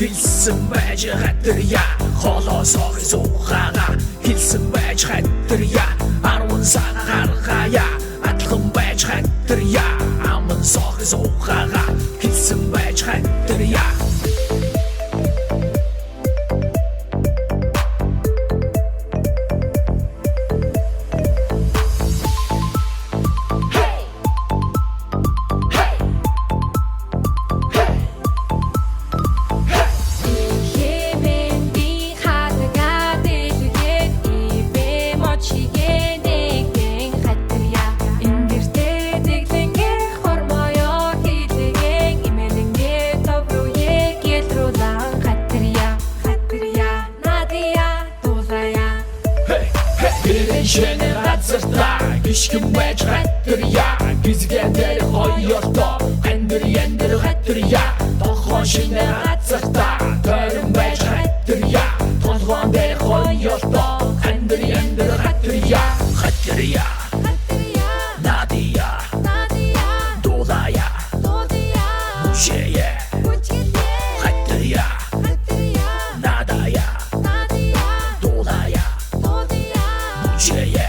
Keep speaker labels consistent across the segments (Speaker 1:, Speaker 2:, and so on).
Speaker 1: Хэлсэн байж хатарья холоосоо суугаага хэлсэн байж хатарья 10 сар гаргая атлан байж хатарья аман соо суугаага хэлсэн байж хатарья Женерацията гიშгэн байж хатарья гизгэнээр хоёртоо хандэр хатарья тохон женерацията төрөн байж хатарья толгоон дээр хоёртоо хандэр хатарья хатарья Надия Дулая Мужея хатарья Надая Дулая Мужея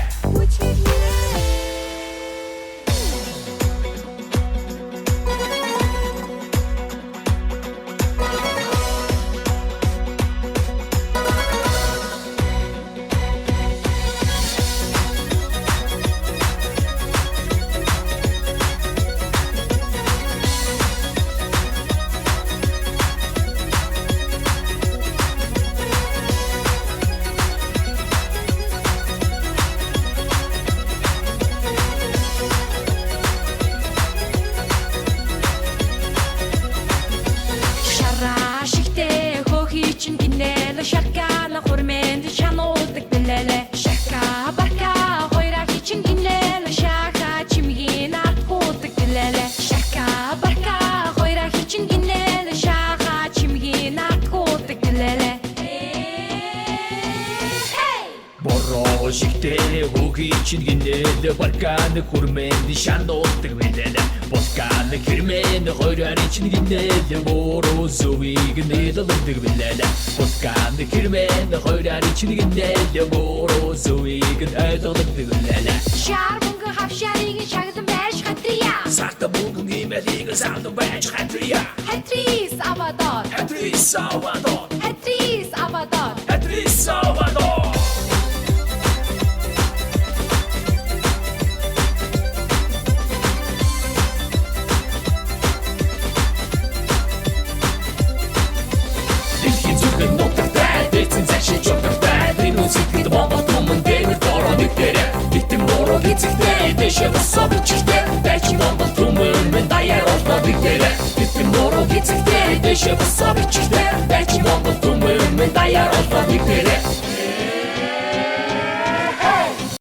Speaker 1: Шакала хурмэнд шануулдаг бэлэлэ шака барка хойраа хичин гинэлэ шака чимгийн атгуудаг бэлэлэ шака барка хойраа хичин гинэлэ шака чимгийн атгуудаг бэлэлэ бороо шигтэй хөөгийн чин гинэлэ барканы хурмэнд шануулдаг бэлэлэ Босканы хэрмэн хойраа чин гинэлэ бороо зовиг нэлэлдэг бэлэлэ Босканы хэрмэн хойраа чин гинэлэ бороо зовиг нэлэлдэг бэлэлэ Шар мөнгө хавшарыг шагдан байж хатарья Сарта мөнгө имэлийг сардан байж хатарья Хатрис авадор Хатрис авадор Хатрис авадор Хатрис авадор Дэше высоко чиште, дальше монгол тумын даяр олдодог дээрэ Битэн морог эцэгтэй дэше высоко чиште, дальше монгол тумын даяр олдодог дээрэ